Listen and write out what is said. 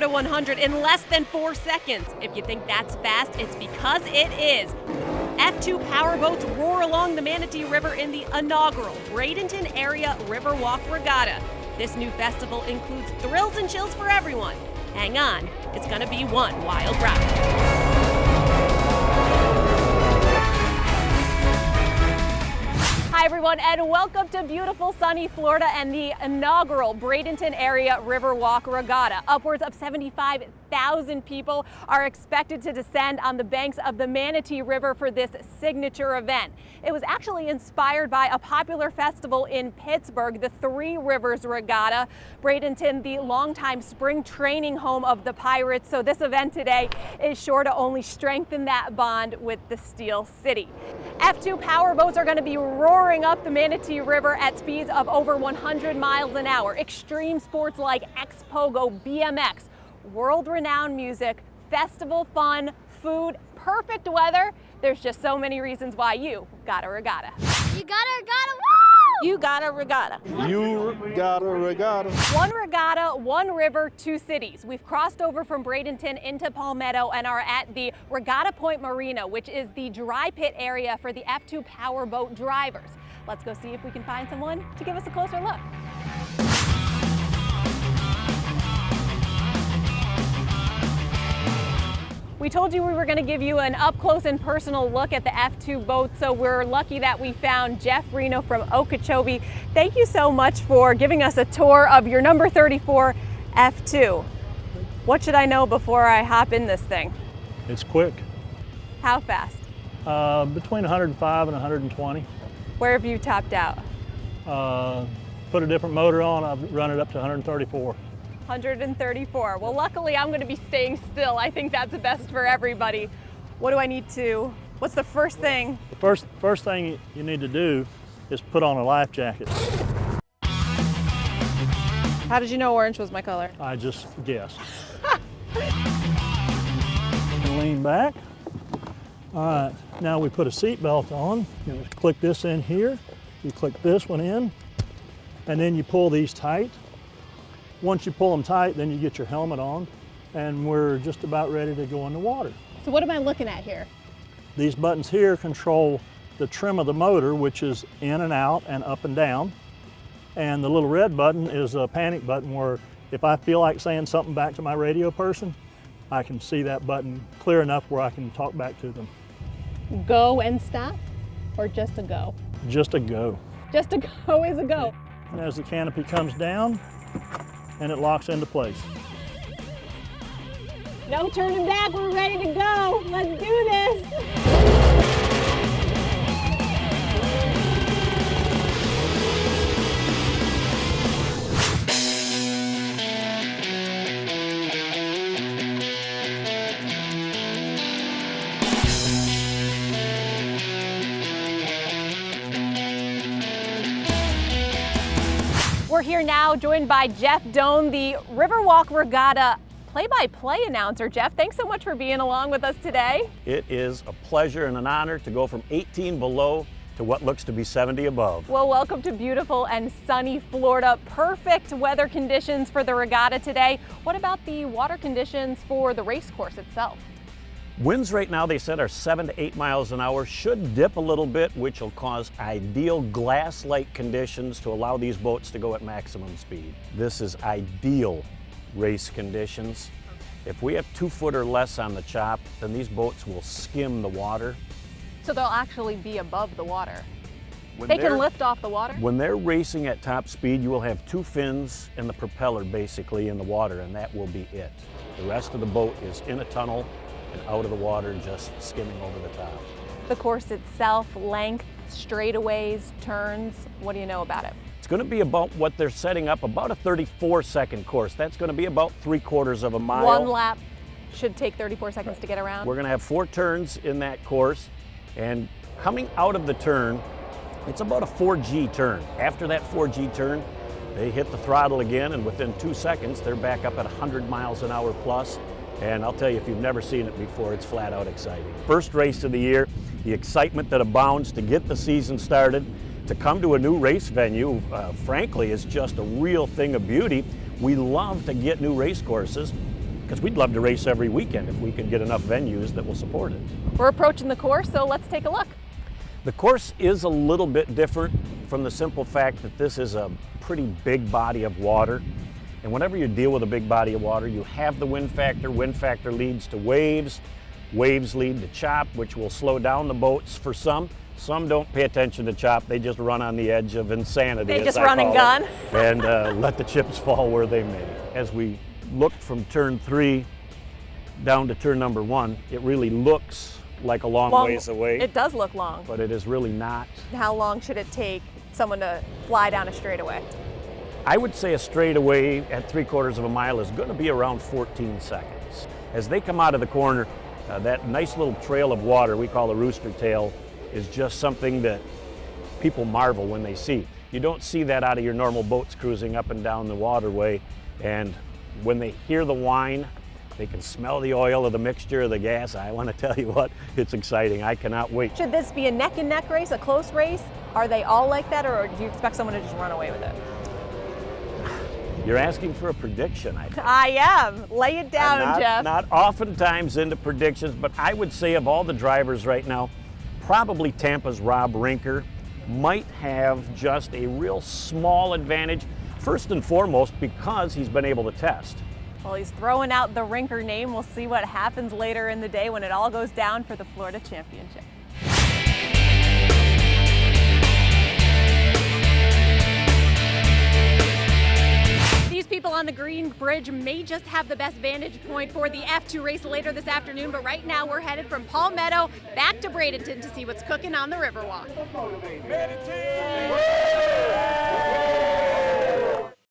to 100 in less than 4 seconds. If you think that's fast, it's because it is. F2 powerboats roar along the Manatee River in the inaugural Bradenton Area Riverwalk Regatta. This new festival includes thrills and chills for everyone. Hang on, it's gonna be one wild ride. Hi everyone, and welcome to beautiful sunny Florida and the inaugural Bradenton Area Riverwalk Regatta. Upwards of 75,000 people are expected to descend on the banks of the Manatee River for this signature event. It was actually inspired by a popular festival in Pittsburgh, the Three Rivers Regatta. Bradenton, the longtime spring training home of the Pirates, so this event today is sure to only strengthen that bond with the Steel City. F2 powerboats are going to be roaring up the Manatee River at speeds of over 100 miles an hour. Extreme sports like X-Pogo, BMX, world-renowned music, festival fun, food, perfect weather. There's just so many reasons why you got a regatta. You got a regatta, woo! You got a regatta. You got a regatta. One regatta, one river, two cities. We've crossed over from Bradenton into Palmetto and are at the Regatta Point Marina, which is the dry pit area for the F2 powerboat drivers. Let's go see if we can find someone to give us a closer look. We told you we were going to give you an up-close and personal look at the F2 boat, so we're lucky that we found Jeff Reno from Okeechobee. Thank you so much for giving us a tour of your number 34 F2. What should I know before I hop in this thing? It's quick. How fast? Between 105 and 120. Where have you topped out? Put a different motor on, I've run it up to 134. 134. Well, luckily I'm going to be staying still. I think that's best for everybody. What do I need to, what's the first thing? The first thing you need to do is put on a life jacket. How did you know orange was my color? I just guessed. Lean back. All right, now we put a seat belt on. You just click this in here, you click this one in, and then you pull these tight. Once you pull them tight, then you get your helmet on, and we're just about ready to go in the water. So what am I looking at here? These buttons here control the trim of the motor, which is in and out and up and down. And the little red button is a panic button where if I feel like saying something back to my radio person, I can see that button clear enough where I can talk back to them. Go and stop, or just a go? Just a go. Just a go is a go. And as the canopy comes down, and it locks into place. No turning back, we're ready to go. Let's do this. We're here now joined by Jeff Doan, the Riverwalk Regatta play-by-play announcer. Jeff, thanks so much for being along with us today. It is a pleasure and an honor to go from 18 below to what looks to be 70 above. Well, welcome to beautiful and sunny Florida. Perfect weather conditions for the regatta today. What about the water conditions for the race course itself? Winds right now, they said, are 7 to 8 miles an hour. Should dip a little bit, which will cause ideal glass-like conditions to allow these boats to go at maximum speed. This is ideal race conditions. If we have 2 foot or less on the chop, then these boats will skim the water. So they'll actually be above the water. When They can lift off the water? When they're racing at top speed, you will have 2 fins and the propeller basically in the water, and that will be it. The rest of the boat is in a tunnel and out of the water, just skimming over the top. The course itself, length, straightaways, turns, what do you know about it? It's going to be about what they're setting up, about a 34-second course. That's going to be about 3/4 of a mile. One lap should take 34 seconds to get around. We're going to have 4 turns in that course, and coming out of the turn, it's about a 4G turn. After that 4G turn, they hit the throttle again, and within 2 seconds, they're back up at 100 miles an hour plus. And I'll tell you, if you've never seen it before, it's flat out exciting. First race of the year, the excitement that abounds to get the season started, to come to a new race venue, frankly, is just a real thing of beauty. We love to get new race courses, because we'd love to race every weekend if we could get enough venues that will support it. We're approaching the course, so let's take a look. The course is a little bit different from the simple fact that this is a pretty big body of water. And whenever you deal with a big body of water, you have the wind factor. Wind factor leads to waves. Waves lead to chop, which will slow down the boats for some. Some don't pay attention to chop. They just run on the edge of insanity. They just run and gun. And let the chips fall where they may. As we look from turn 3 down to turn number 1, it really looks like a long ways away. It does look long. But it is really not. How long should it take someone to fly down a straightaway? I would say a straightaway at 3/4 of a mile is going to be around 14 seconds. As they come out of the corner, that nice little trail of water we call the rooster tail is just something that people marvel when they see. You don't see that out of your normal boats cruising up and down the waterway, and when they hear the whine, they can smell the oil or the mixture of the gas. I want to tell you what, it's exciting. I cannot wait. Should this be a neck and neck race, a close race? Are they all like that, or do you expect someone to just run away with it? You're asking for a prediction, I think. I am. Lay it down, Jeff. Not oftentimes into predictions, but I would say of all the drivers right now, probably Tampa's Rob Rinker might have just a real small advantage, first and foremost because he's been able to test. Well, he's throwing out the Rinker name. We'll see what happens later in the day when it all goes down for the Florida Championship. These people on the Green Bridge may just have the best vantage point for the F2 race later this afternoon, but right now we're headed from Palmetto back to Bradenton to see what's cooking on the Riverwalk. Bradenton!